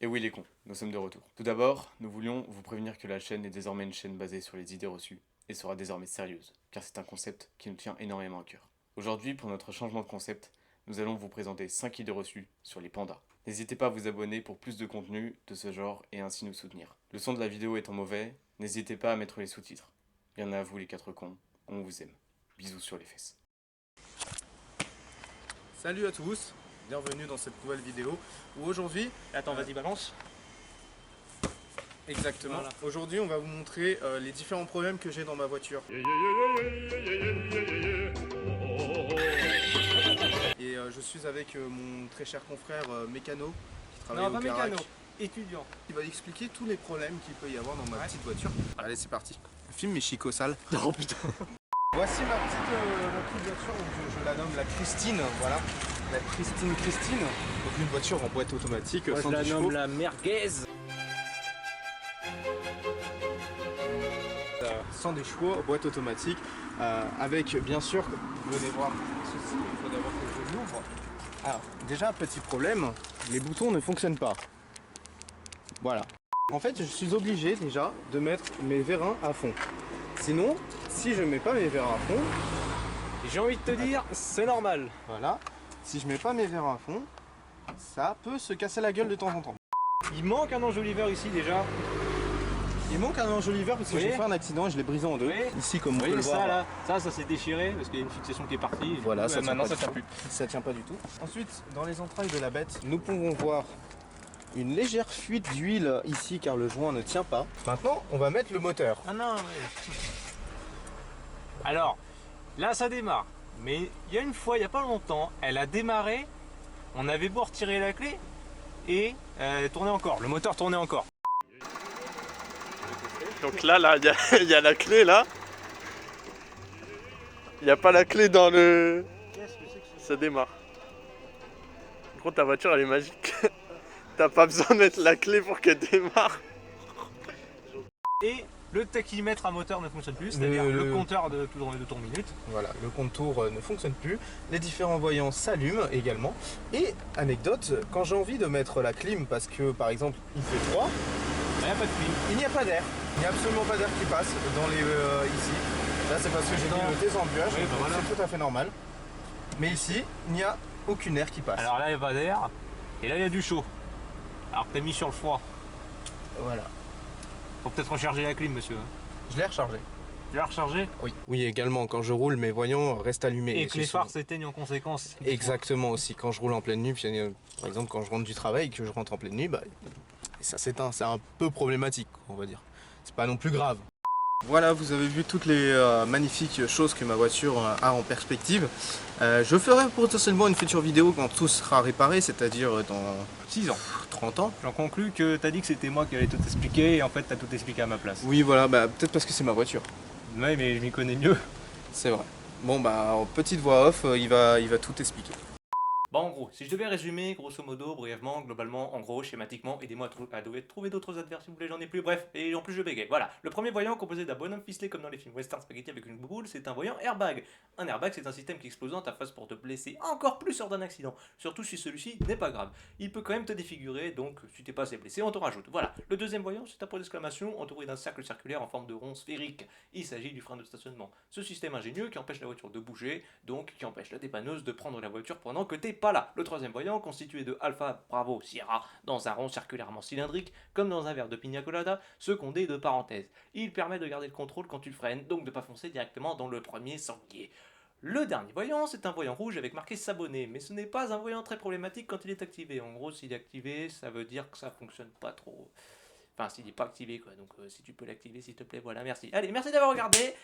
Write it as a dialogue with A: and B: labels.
A: Et oui les cons, nous sommes de retour. Tout d'abord, nous voulions vous prévenir que la chaîne est désormais une chaîne basée sur les idées reçues, et sera désormais sérieuse, car c'est un concept qui nous tient énormément à cœur. Aujourd'hui, pour notre changement de concept, nous allons vous présenter 5 idées reçues sur les pandas. N'hésitez pas à vous abonner pour plus de contenu de ce genre et ainsi nous soutenir. Le son de la vidéo étant mauvais, n'hésitez pas à mettre les sous-titres. Bien à vous les 4 cons, on vous aime. Bisous sur les fesses.
B: Salut à tous, bienvenue dans cette nouvelle vidéo où aujourd'hui...
C: Attends, vas-y, balance.
B: Exactement.
C: Voilà.
B: Aujourd'hui, on va vous montrer les différents problèmes que j'ai dans ma voiture. Et je suis avec mon très cher confrère mécano qui travaille
C: Non,
B: au
C: pas
B: Carac.
C: mécano, étudiant.
B: Il va expliquer tous les problèmes qu'il peut y avoir dans ma petite voiture. Allez, c'est parti. Filme mes chicots sales.
C: Oh putain.
B: Voici ma petite voiture, donc je la nomme la Christine, voilà. La Christine. Donc une voiture en boîte automatique,
C: Moi, je
B: 110
C: la
B: chevaux.
C: nomme la merguez.
B: Sans des chevaux, boîte automatique, avec bien sûr, vous venez voir ceci, il faut d'abord que je l'ouvre. Alors, déjà, petit problème, les boutons ne fonctionnent pas. Voilà. En fait, je suis obligé déjà de mettre mes vérins à fond. Sinon, si je mets pas mes vérins à fond,
C: J'ai envie de te dire, c'est normal.
B: voilà, si je mets pas mes vérins à fond, ça peut se casser la gueule de temps en temps.
C: Il manque un enjoliveur ici déjà.
B: Il manque un enjoliveur parce que
C: Oui.
B: j'ai fait un accident et je l'ai brisé en deux.
C: Oui.
B: Ici, comme
C: Vous
B: vous pouvez
C: voyez
B: le
C: ça
B: voir.
C: là, ça s'est déchiré parce qu'il y a une fixation qui est partie.
B: Voilà, ça
C: maintenant
B: tient
C: ça
B: pas
C: tient
B: du
C: plus.
B: Ça tient pas du tout. Ensuite, dans les entrailles de la bête, nous pouvons voir une légère fuite d'huile ici car le joint ne tient pas. Maintenant, on va mettre le moteur.
C: Ah non, mais... Alors, là ça démarre. Mais il y a une fois, il n'y a pas longtemps, elle a démarré, on avait beau retirer la clé et elle tournait encore, le moteur tournait encore.
D: Donc là, il y a la clé là. Il n'y a pas la clé dans le... Ça démarre. En gros, ta voiture elle est magique. T'as pas besoin de mettre la clé pour qu'elle démarre.
C: Et le tachymètre à moteur ne fonctionne plus, c'est-à-dire le compteur de tour minute.
B: Voilà, le contour ne fonctionne plus. Les différents voyants s'allument également. Et anecdote, quand j'ai envie de mettre la clim parce que par exemple il fait froid,
C: Il n'y a pas de clim.
B: il n'y a pas d'air. Il n'y a absolument pas d'air qui passe dans les ici. Là c'est parce que j'ai piloté sans embuage,
C: Oui, bah
B: donc
C: voilà.
B: c'est tout à fait normal. Mais ici, il n'y a aucune air qui passe.
C: Alors là il n'y a pas d'air, et là il y a du chaud. Alors que t'as mis sur le froid.
B: Voilà.
C: Faut peut-être recharger la clim, monsieur.
B: Je l'ai rechargé.
C: Tu l'as rechargé?
B: Oui. Oui, également, quand je roule, mes voyants restent allumés.
C: Et que
B: c'est
C: les
B: souvent-
C: phares s'éteignent en conséquence.
B: Exactement aussi, quand je roule en pleine nuit, puis, par exemple quand je rentre du travail et que je rentre en pleine nuit, bah, ça s'éteint, c'est un peu problématique, on va dire. C'est pas non plus grave. Voilà, vous avez vu toutes les magnifiques choses que ma voiture a en perspective. Je ferai potentiellement une future vidéo quand tout sera réparé, c'est-à-dire dans
C: 6 ans.
B: 30 ans.
C: J'en conclus que t'as dit que c'était moi qui allais tout expliquer et en fait t'as tout expliqué à ma place.
B: Oui, voilà, bah, peut-être parce que c'est ma voiture.
C: Ouais, mais je m'y connais mieux.
B: C'est vrai. Bon, bah, en petite voix off, il va tout expliquer.
C: Bon, en gros, si je devais résumer, grosso modo, brièvement, globalement, en gros, schématiquement, aidez-moi à trouver d'autres adverbes si vous voulez, j'en ai plus, bref, et en plus je bégaye. Voilà, le premier voyant composé d'un bonhomme ficelé comme dans les films western spaghetti avec une boule, c'est un voyant airbag. Un airbag, c'est un système qui explose dans ta face pour te blesser encore plus lors d'un accident, surtout si celui-ci n'est pas grave. Il peut quand même te défigurer, donc si t'es pas assez blessé, on te rajoute. Voilà, le deuxième voyant, c'est un point d'exclamation entouré d'un cercle circulaire en forme de rond sphérique. Il s'agit du frein de stationnement. Ce système ingénieux qui empêche la voiture de bouger, donc qui empêche la dépanneuse de prendre la voiture pendant que t'es pas là. Le troisième voyant, constitué de Alpha, Bravo, Sierra, dans un rond circulairement cylindrique, comme dans un verre de pina colada, secondé de parenthèses. Il permet de garder le contrôle quand tu freines, donc de pas foncer directement dans le premier sanglier. Le dernier voyant, c'est un voyant rouge avec marqué s'abonner, mais ce n'est pas un voyant très problématique quand il est activé. En gros, s'il est activé, ça veut dire que ça fonctionne pas trop. Enfin, s'il n'est pas activé, quoi. Donc, si tu peux l'activer, s'il te plaît, voilà, merci. Allez, merci d'avoir regardé.